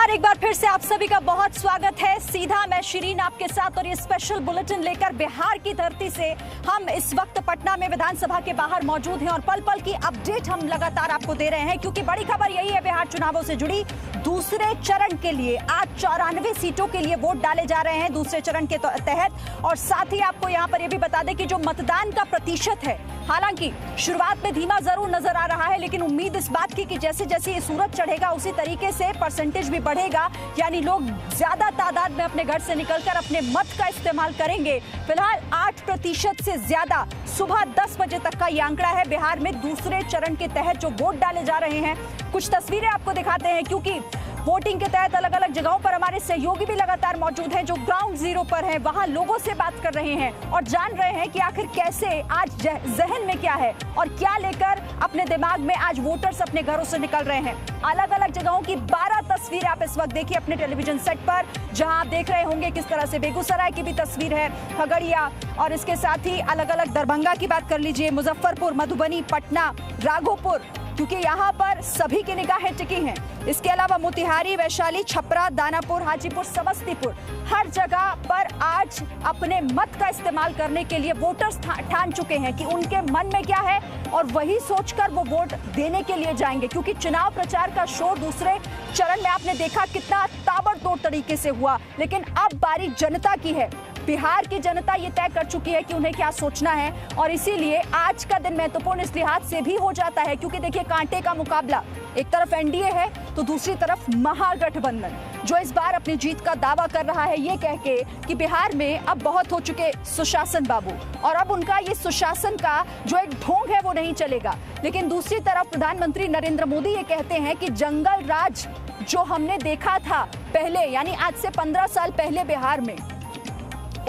नमस्कार, एक बार फिर से आप सभी का बहुत स्वागत है। सीधा मैं शिरीन आपके साथ और ये स्पेशल बुलेटिन लेकर बिहार की धरती से हम इस वक्त पटना में विधानसभा के बाहर मौजूद हैं और पल पल की अपडेट हम लगातार आपको दे रहे हैं, क्योंकि बड़ी खबर यही है बिहार चुनावों से जुड़ी। दूसरे चरण के लिए आज 94 सीटों के लिए वोट डाले जा रहे हैं दूसरे चरण के तहत। और साथ ही आपको यहाँ पर यह भी बता दें कि जो मतदान का प्रतिशत है, हालांकि शुरुआत में धीमा जरूर नजर आ रहा है, लेकिन उम्मीद इस बात की कि जैसे जैसे ये सूरज चढ़ेगा उसी तरीके से परसेंटेज भी बढ़ेगा, यानी लोग ज्यादा तादाद में अपने घर से निकलकर अपने मत का इस्तेमाल करेंगे। फिलहाल 8% से ज्यादा सुबह 10 बजे तक का ये आंकड़ा है बिहार में दूसरे चरण के तहत जो वोट डाले जा रहे हैं। कुछ तस्वीरें आपको दिखाते हैं, क्योंकि वोटिंग के तहत अलग अलग जगहों पर हमारे सहयोगी भी लगातार मौजूद हैं जो ग्राउंड जीरो पर हैं, वहां लोगों से बात कर रहे हैं और जान रहे हैं कि आखिर कैसे आज जहन में क्या है और क्या लेकर अपने दिमाग में आज वोटर्स अपने घरों से निकल रहे हैं। अलग अलग जगहों की 12 तस्वीरें आप इस वक्त देखिए अपने टेलीविजन सेट पर, जहां आप देख रहे होंगे किस तरह से बेगूसराय की भी तस्वीर है, खगड़िया, और इसके साथ ही अलग अलग दरभंगा की बात कर लीजिए, मुजफ्फरपुर, मधुबनी, पटना, राघोपुर, क्योंकि यहाँ पर सभी की निगाहें टिकी हैं। इसके अलावा मोतिहारी, वैशाली, छपरा, दानापुर, हाजीपुर, समस्तीपुर, हर जगह पर आज अपने मत का इस्तेमाल करने के लिए वोटर्स ठान चुके हैं कि उनके मन में क्या है और वही सोचकर वो वोट देने के लिए जाएंगे। क्योंकि चुनाव प्रचार का शोर दूसरे चरण में आपने देखा कितना ताबड़तोड़ तरीके से हुआ, लेकिन अब बारी जनता की है। बिहार की जनता ये तय कर चुकी है कि उन्हें क्या सोचना है, और इसीलिए आज का दिन महत्वपूर्ण इस लिहाज से भी हो जाता है क्योंकि देखिए कांटे का मुकाबला, एक तरफ एनडीए है तो दूसरी तरफ महागठबंधन, जो इस बार अपनी जीत का दावा कर रहा है ये कह के कि बिहार में अब बहुत हो चुके सुशासन बाबू, और अब उनका ये सुशासन का जो एक ढोंग है वो नहीं चलेगा। लेकिन दूसरी तरफ प्रधानमंत्री नरेंद्र मोदी ये कहते हैं कि जंगल राज जो हमने देखा था पहले, यानी आज से 15 साल पहले बिहार में,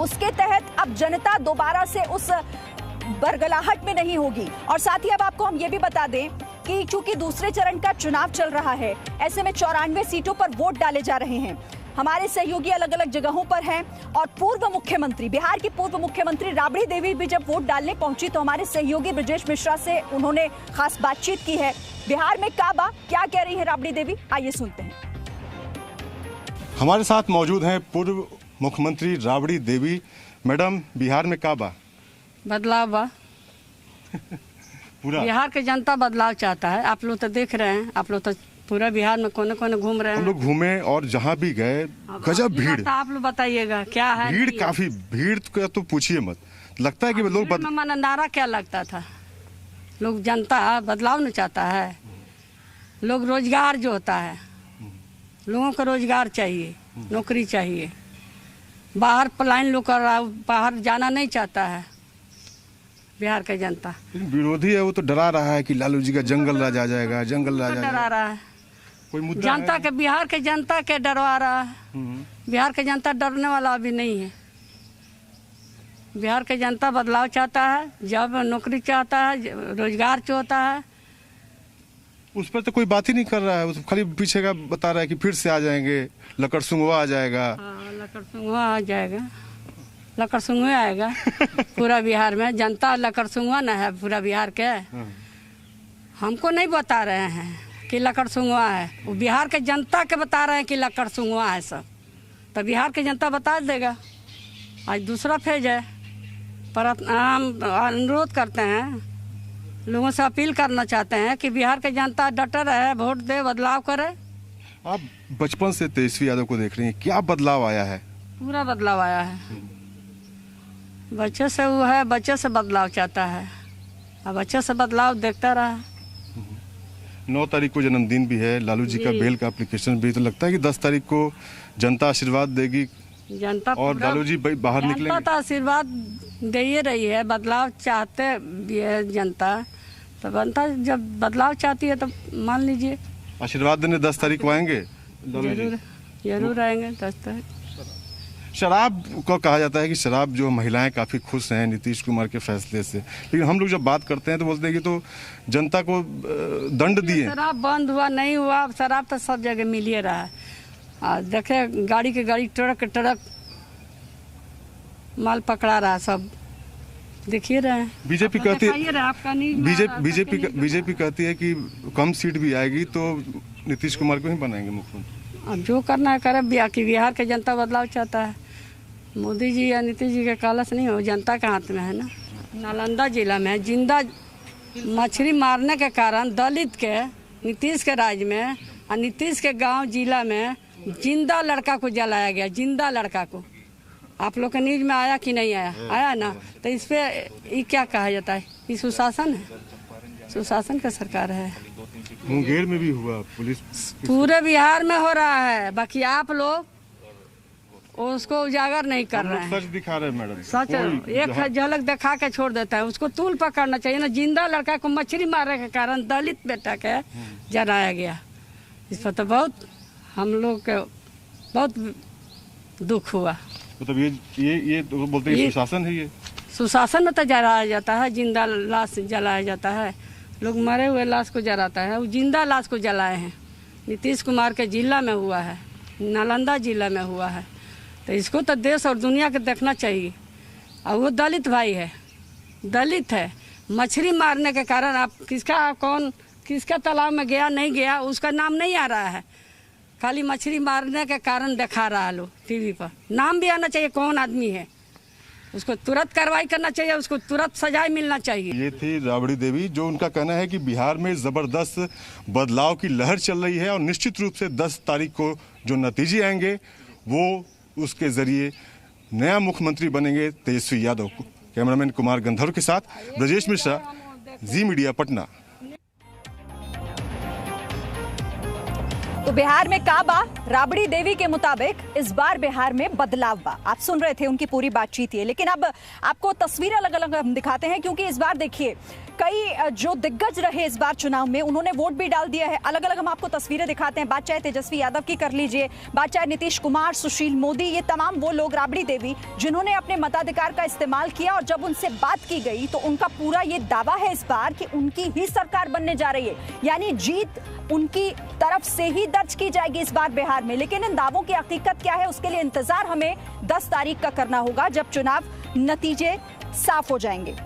उसके तहत अब जनता दोबारा से उस बरगलाहट में नहीं होगी। और साथ ही अब आपको हम ये भी बता दें कि चूंकि दूसरे चरण का चुनाव चल रहा है, ऐसे में 94 सीटों पर वोट डाले जा रहे हैं। हमारे सहयोगी अलग अलग जगहों पर हैं और पूर्व मुख्यमंत्री, बिहार की पूर्व मुख्यमंत्री राबड़ी देवी भी जब वोट डालने पहुंची तो हमारे सहयोगी ब्रजेश मिश्रा से उन्होंने खास बातचीत की है। बिहार में काबा क्या कह रही है राबड़ी देवी, आइए सुनते हैं। हमारे साथ मौजूद हैं पूर्व मुख्यमंत्री राबड़ी देवी। मैडम, बिहार में काबा बदलाव बा पूरा बिहार के जनता बदलाव चाहता है। आप लोग तो देख रहे हैं, आप लोग तो पूरा बिहार में कोने कोने घूम रहे हैं। हम लोग घूमे और जहाँ भी गए गजब भीड़। आप लोग बताइएगा क्या है भीड़, काफी भीड़ का तो पूछिए मत। लगता है कि लोग नारा क्या लगता था, लोग जनता बदलाव नहीं चाहता है। लोग रोजगार जो होता है, लोगों को रोजगार चाहिए, नौकरी चाहिए। बाहर पलायन लोग कर रहा, बाहर जाना नहीं चाहता है बिहार का जनता। विरोधी है वो तो डरा रहा है कि लालू जी का जंगल राज आ जाएगा, जंगल राज डरा रहा है। कोई मुद्दा जनता के, बिहार के जनता के डरवा रहा है। बिहार के जनता डरने वाला अभी नहीं है। बिहार के जनता बदलाव चाहता है, जब नौकरी चाहता है, रोजगार चाहता है। उस पर तो कोई बात ही नहीं कर रहा है, उस खाली पीछे का बता रहा है कि फिर से आ जाएंगे, लकड़सुंगवा आ जाएगा। लकड़सुंगवा आ जाएगा, लकड़सुंगवा आएगा पूरा बिहार में। जनता लकड़सुंगवा न है पूरा बिहार के। हमको नहीं बता रहे हैं कि लकड़सुंगवा है, वो बिहार के जनता के बता रहे हैं कि लकड़सुंगवा है सब। तो बिहार के जनता बता देगा। आज दूसरा फेज है, पर हम अनुरोध करते हैं, लोगों से अपील करना चाहते हैं कि बिहार के जनता डटर है, वोट दे, बदलाव करे। आप बचपन से तेजस्वी यादव को देख रही हैं, क्या बदलाव आया है? पूरा बदलाव आया है। बच्चे से वो है, बच्चे से बदलाव चाहता है, अब बच्चे से बदलाव देखता रहा। 9 तारीख को जन्मदिन भी है, लालू जी का बेल का एप्लीकेशन भी, तो लगता है कि 10 तारीख को जनता आशीर्वाद देगी जनता, और लालू जी बाहर निकलेंगे। जनता तो आशीर्वाद दे ही रही है, बदलाव चाहते भी है जनता। तो बनता, जब बदलाव चाहती है तो मान लीजिए आशीर्वाद देने 10 तारीख को आएंगे। जरूर आएंगे 10 तारीख। शराब को कहा जाता है कि शराब जो महिलाएं काफी खुश हैं नीतीश कुमार के फैसले से, लेकिन हम लोग जब बात करते हैं तो बोलते हैं कि तो जनता को दंड दिए। शराब बंद हुआ नहीं हुआ, शराब तो सब जगह मिल ही रहा है। देखे गाड़ी के गाड़ी, ट्रक के ट्रक माल पकड़ा रहा, सब देखिए रहे हैं। बीजेपी कहती है, बीजेपी कहती है कि कम सीट भी आएगी तो नीतीश कुमार को ही बनाएंगे मुख्यमंत्री। अब जो करना है करे, बिहार के जनता बदलाव चाहता है। मोदी जी या नीतीश जी के कालस नहीं हो, जनता के हाथ में है ना। नालंदा जिला में जिंदा मछली मारने के कारण दलित के नीतीश के राज में और नीतीश के गांव जिला में जिंदा लड़का को जलाया गया, जिंदा लड़का को। आप लोग के न्यूज में आया कि नहीं आया? आया ना। तो इस पे ये क्या कहा जाता है? ये सुशासन है, सुशासन का सरकार है। मुंगेर में भी हुआ, पुलिस पूरे बिहार में हो रहा है, बाकी आप लोग उसको उजागर नहीं कर रहे हैं। सच दिखा रहे हैं मैडम, सच एक झलक दिखा के छोड़ देता है। उसको तूल पकड़ना चाहिए ना। जिंदा लड़का को मछली मारने के कारण दलित बेटा के जलाया गया। इस पर तो बहुत हम लोग के बहुत दुख हुआ। मतलब ये तो बोलते हैं सुशासन है। ये सुशासन में तो जलाया जाता है, जिंदा लाश जलाया जाता है। लोग मरे हुए लाश को जलाता है, वो जिंदा लाश को जलाए हैं। नीतीश कुमार के जिला में हुआ है, नालंदा जिला में हुआ है। तो इसको तो देश और दुनिया के देखना चाहिए। और वो दलित भाई है, दलित है। मछली मारने के कारण आप किसका तालाब में गया नहीं गया उसका नाम नहीं आ रहा है। खाली मछली मारने के कारण दिखा रहा है लोग टीवी पर। नाम भी आना चाहिए कौन आदमी है, उसको तुरंत कार्रवाई करना चाहिए, उसको तुरंत सजाए मिलना चाहिए। ये थी राबड़ी देवी, जो उनका कहना है कि बिहार में जबरदस्त बदलाव की लहर चल रही है और निश्चित रूप से 10 तारीख को जो नतीजे आएंगे वो उसके जरिए नया मुख्यमंत्री बनेंगे तेजस्वी यादव। कैमरामैन कुमार गंधर्व के साथ ब्रजेश मिश्रा, जी मीडिया, पटना। तो बिहार में का बा? राबड़ी देवी के मुताबिक इस बार बिहार में बदलाव बा। आप सुन रहे थे, उनकी पूरी बातचीत है। लेकिन अब आपको तस्वीरें अलग अलग हम दिखाते हैं, क्योंकि इस बार देखिए कई जो दिग्गज रहे इस बार चुनाव में, उन्होंने वोट भी डाल दिया है। अलग अलग हम आपको तस्वीरें दिखाते हैं। बात चाहे तेजस्वी यादव की कर लीजिए, बात चाहे नीतीश कुमार, सुशील मोदी, ये तमाम वो लोग, राबड़ी देवी, जिन्होंने अपने मताधिकार का इस्तेमाल किया। और जब उनसे बात की गई तो उनका पूरा ये दावा है इस बार कि उनकी ही सरकार बनने जा रही है, यानी जीत उनकी तरफ से ही दर्ज की जाएगी इस बार बिहार में। लेकिन इन दावों की हकीकत क्या है, उसके लिए इंतजार हमें 10 तारीख का करना होगा, जब चुनाव नतीजे साफ हो जाएंगे।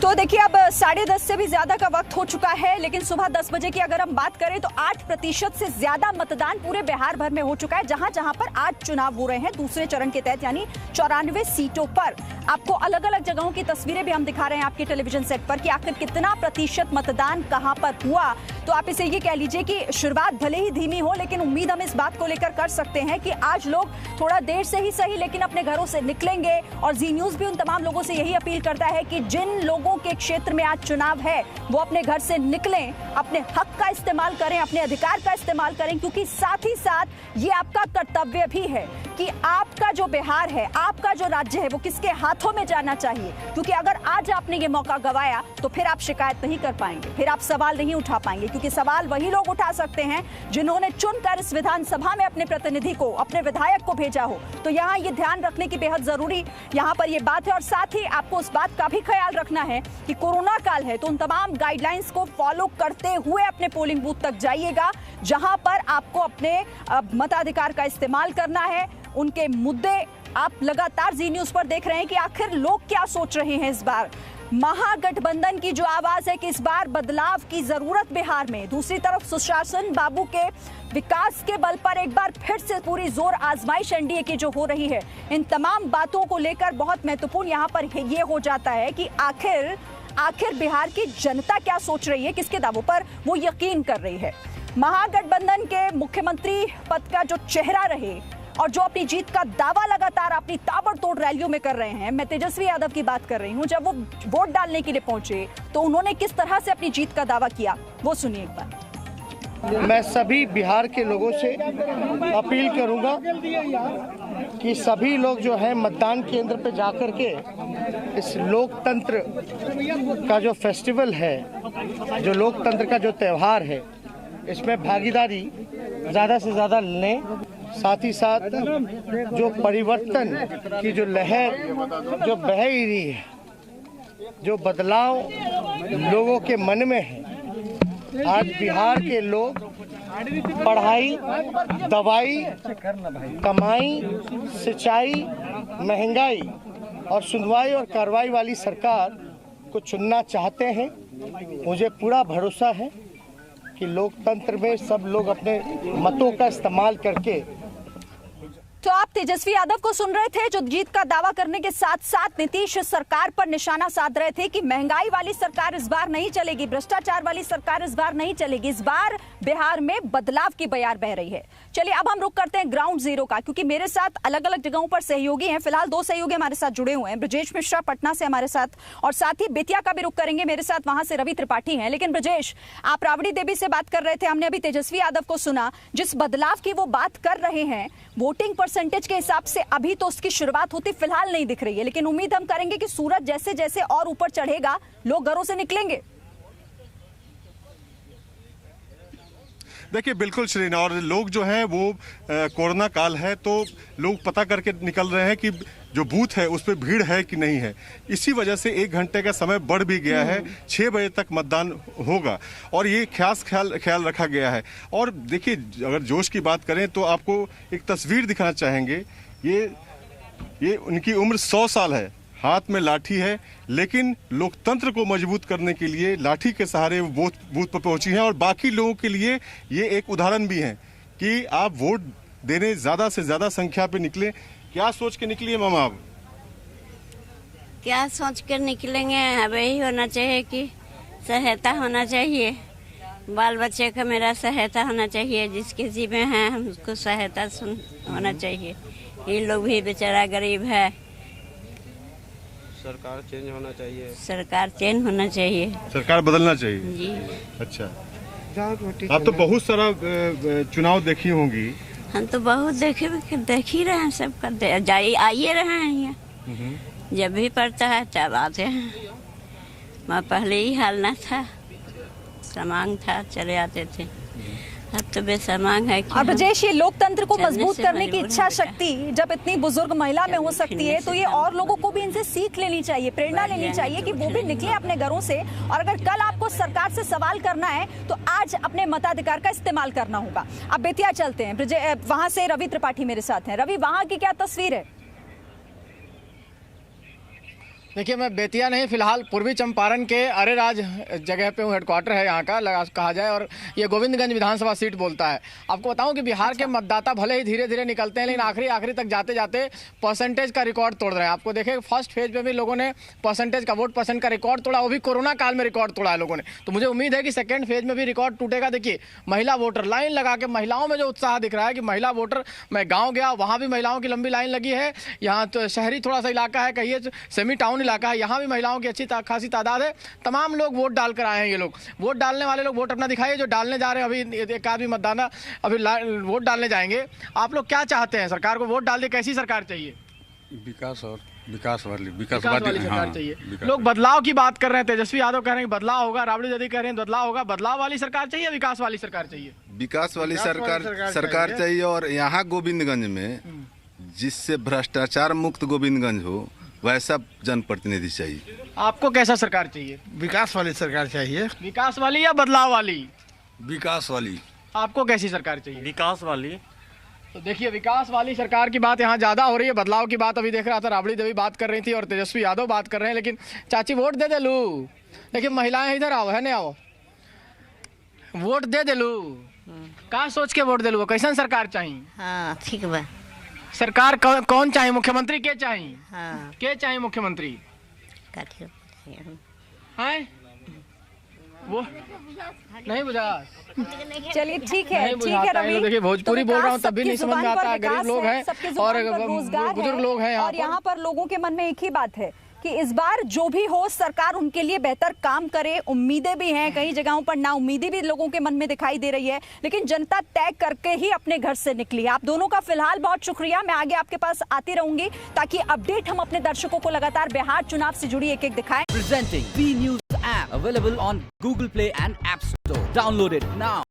तो देखिए अब 10:30 से भी ज्यादा का वक्त हो चुका है, लेकिन सुबह 10 बजे की अगर हम बात करें तो 8% से ज्यादा मतदान पूरे बिहार भर में हो चुका है। जहां जहां पर आज चुनाव हो रहे हैं दूसरे चरण के तहत, यानी 94 सीटों पर। आपको अलग अलग जगहों की तस्वीरें भी हम दिखा रहे हैं आपके टेलीविजन सेट पर कि आखिर कितना प्रतिशत मतदान कहां पर हुआ। तो आप इसे ये कह लीजिए कि शुरुआत भले ही धीमी हो, लेकिन उम्मीद हम इस बात को लेकर कर सकते हैं कि आज लोग थोड़ा देर से ही सही लेकिन अपने घरों से निकलेंगे। और जी न्यूज भी उन तमाम लोगों से यही अपील करता है कि जिन लोगों के क्षेत्र में आज चुनाव है वो अपने घर से निकलें, अपने हक का इस्तेमाल करें, अपने अधिकार का इस्तेमाल करें, क्योंकि साथ ही साथ ये आपका कर्तव्य भी है कि आपका जो बिहार है, आपका जो राज्य है, वो किसके हाथों में जाना चाहिए। क्योंकि अगर आज आपने ये मौका गंवाया तो फिर आप शिकायत नहीं कर पाएंगे, फिर आप सवाल नहीं उठा पाएंगे, क्योंकि सवाल वही लोग उठा सकते हैं जिन्होंने चुनकर इस विधानसभा में अपने प्रतिनिधि को, अपने विधायक को भेजा हो। तो यहाँ ये ध्यान रखने की बेहद जरूरी यहाँ पर ये बात है। और साथ ही आपको उस बात का भी ख्याल रखना है कि कोरोना काल है, तो उन तमाम गाइडलाइंस को फॉलो करते हुए अपने पोलिंग बूथ तक जाइएगा, जहां पर आपको अपने मताधिकार का इस्तेमाल करना है। उनके मुद्दे आप लगातार जी न्यूज पर देख रहे हैं कि आखिर लोग क्या सोच रहे हैं इस बार। महागठबंधन की जो आवाज है कि इस बार बदलाव की जरूरत बिहार में, दूसरी तरफ सुशासन बाबू के विकास के बल पर एक बार फिर से पूरी जोर आजमाइश एनडीए की जो हो रही है। इन तमाम बातों को लेकर बहुत महत्वपूर्ण यहाँ पर ये हो जाता है कि आखिर बिहार की जनता क्या सोच रही है, किसके दावों पर वो यकीन कर रही है। महागठबंधन के मुख्यमंत्री पद का जो चेहरा रहे और जो अपनी जीत का दावा लगातार अपनी ताबड़तोड़ रैलियों में कर रहे हैं, मैं तेजस्वी यादव की बात कर रही हूं। जब वो वोट डालने के लिए पहुंचे तो उन्होंने किस तरह से अपनी जीत का दावा किया, वो सुनिए एक बार। मैं सभी बिहार के लोगों से अपील करूंगा कि सभी लोग जो है मतदान केंद्र पे जाकर के इस लोकतंत्र का जो फेस्टिवल है, जो लोकतंत्र का जो त्यौहार है, इसमें भागीदारी ज़्यादा से ज़्यादा लें। साथ ही साथ जो परिवर्तन की जो लहर जो बह रही है, जो बदलाव लोगों के मन में है, आज बिहार के लोग पढ़ाई, दवाई, कमाई, सिंचाई, महंगाई और सुनवाई और कार्रवाई वाली सरकार को चुनना चाहते हैं। मुझे पूरा भरोसा है कि लोकतंत्र में सब लोग अपने मतों का इस्तेमाल करके। तो आप तेजस्वी यादव को सुन रहे थे, जो जीत का दावा करने के साथ साथ नीतीश सरकार पर निशाना साध रहे थे कि महंगाई वाली सरकार इस बार नहीं चलेगी, भ्रष्टाचार वाली सरकार इस बार नहीं चलेगी, इस बार बिहार में बदलाव की बयार बह रही है। चलिए अब हम रुक करते हैं ग्राउंड जीरो का, क्योंकि मेरे साथ अलग अलग जगहों पर सहयोगी हैं। फिलहाल 2 सहयोगी हमारे साथ जुड़े हुए हैं, ब्रजेश मिश्रा पटना से हमारे साथ, और साथ ही बेतिया का भी रुक करेंगे, मेरे साथ वहां से रवि त्रिपाठी हैं। लेकिन ब्रजेश, आप राबड़ी देवी से बात कर रहे थे, हमने अभी तेजस्वी यादव को सुना, जिस बदलाव की वो बात कर रहे हैं वोटिंग परसेंटेज के हिसाब से अभी तो उसकी शुरुआत होती फिलहाल नहीं दिख रही है, लेकिन उम्मीद हम करेंगे कि सूरज जैसे जैसे और ऊपर चढ़ेगा लोग घरों से निकलेंगे। देखिए बिल्कुल श्रीना, और लोग जो हैं वो कोरोना काल है तो लोग पता करके निकल रहे हैं कि जो बूथ है उस पर भीड़ है कि नहीं है। इसी वजह से 1 घंटे का समय बढ़ भी गया है, 6 बजे तक मतदान होगा और ये खास ख्याल रखा गया है। और देखिए अगर जोश की बात करें तो आपको एक तस्वीर दिखाना चाहेंगे। ये उनकी उम्र 100 साल है, हाथ में लाठी है, लेकिन लोकतंत्र को मजबूत करने के लिए लाठी के सहारे वो बूथ पर पहुंची हैं। और बाकी लोगों के लिए ये एक उदाहरण भी है कि आप वोट देने ज़्यादा से ज़्यादा संख्या पे निकले। क्या सोच के निकली है मामा आप? क्या सोच कर निकलेंगे? अब यही होना चाहिए कि सहायता होना चाहिए, बाल बच्चे का मेरा सहायता होना चाहिए, जिसके जीवे हैं हम उसको सहायता होना चाहिए। ये लोग भी बेचारा गरीब है, सरकार चेंज होना चाहिए, सरकार चेंज होना चाहिए, सरकार बदलना चाहिए जी। अच्छा, आप तो बहुत सारा चुनाव देखी होंगी। हम तो बहुत देख ही रहे हैं, सबका आइए रहे हैं यहाँ, जब भी पड़ता है तब आते हैं। वहाँ पहले ही हाल न था, समांग था, चले आते थे, अब तो बेसमांग है। और ब्रजेश, ये लोकतंत्र को मजबूत करने की इच्छा शक्ति जब इतनी बुजुर्ग महिला में हो सकती है तो ये और लोगों को भी इनसे सीख लेनी चाहिए, प्रेरणा लेनी चाहिए कि वो भी निकले अपने घरों से। और अगर कल आपको सरकार से सवाल करना है तो आज अपने मताधिकार का इस्तेमाल करना होगा। अब बेतिया चलते हैं, वहां से रवि त्रिपाठी मेरे साथ हैं। रवि, वहां की क्या तस्वीर है? देखिए, मैं बेतिया नहीं, फिलहाल पूर्वी चंपारण के अरेराज जगह पे हूँ, हेडक्वार्टर है यहाँ का कहा जाए, और ये गोविंदगंज विधानसभा सीट बोलता है। आपको बताऊं कि बिहार के मतदाता भले ही धीरे धीरे निकलते हैं, लेकिन आखिरी तक जाते जाते परसेंटेज का रिकॉर्ड तोड़ रहे हैं। आपको देखें फर्स्ट फेज में भी लोगों ने परसेंटेज का, वोट परसेंट का रिकॉर्ड तोड़ा, वो भी कोरोना काल में रिकॉर्ड तोड़ा है लोगों ने। तो मुझे उम्मीद है कि सेकेंड फेज में भी रिकॉर्ड टूटेगा। देखिए महिला वोटर लाइन लगा के, महिलाओं में जो उत्साह दिख रहा है कि महिला वोटर, मैं गाँव गया वहाँ भी महिलाओं की लंबी लाइन लगी है। यहाँ तो शहरी थोड़ा सा इलाका है, कहिए सेमी टाउन इलाका है, यहाँ भी महिलाओं की अच्छी खासी तादाद है। तमाम लोग वोट डाल कर आए हैं। ये लोग वोट डालने वाले लोग वोट अपना दिखाइए, जो डालने जा रहे हैं। अभी एक आदमी मतदाता अभी वोट डालने जाएंगे। आप लोग क्या चाहते हैं? सरकार को वोट डाल दे, कैसी सरकार चाहिए? विकास वाली सरकार चाहिए। लोग बदलाव की बात कर रहे हैं, तेजस्वी यादव कह रहे हैं बदलाव होगा, राबड़ी देवी कह रहे हैं बदलाव होगा। बदलाव वाली सरकार चाहिए, विकास वाली सरकार चाहिए? विकास वाली सरकार चाहिए। और यहाँ गोविंदगंज में जिससे भ्रष्टाचार मुक्त गोविंदगंज हो, वैसा जनप्रतिनिधि चाहिए। आपको कैसा सरकार चाहिए? विकास वाली सरकार चाहिए। विकास वाली या बदलाव वाली? विकास वाली। आपको कैसी सरकार चाहिए? विकास वाली। तो देखिए, विकास वाली सरकार की बात यहाँ ज्यादा हो रही है। बदलाव की बात अभी देख रहा था, राबड़ी देवी बात कर रही थी और तेजस्वी यादव बात कर रहे हैं। लेकिन चाची वोट दे दे लू। देखिए महिलाएं इधर आओ, है नहीं आओ, वोट दे दे लू। कहाँ सोच के वोट दे लू? कैसन सरकार चाहिए? हाँ ठीक बा। सरकार कौन चाहिए? मुख्यमंत्री के चाहिए? हाँ के चाहिए मुख्यमंत्री? हैं वो नहीं बुझा। चलिए ठीक है रवि। देखिए भोजपुरी बोल रहा हूँ तब भी नहीं समझ में आता। गरीब लोग हैं और बुजुर्ग लोग हैं और यहाँ पर लोगों के मन में एक ही बात है कि इस बार जो भी हो सरकार उनके लिए बेहतर काम करे। उम्मीदें भी हैं, कई जगहों पर ना उम्मीदें भी लोगों के मन में दिखाई दे रही है, लेकिन जनता तय करके ही अपने घर से निकली। आप दोनों का फिलहाल बहुत शुक्रिया। मैं आगे आपके पास आती रहूंगी ताकि अपडेट हम अपने दर्शकों को लगातार बिहार चुनाव से जुड़ी एक दिखाएं। Presenting B News app available on Google Play and App Store. Download it now.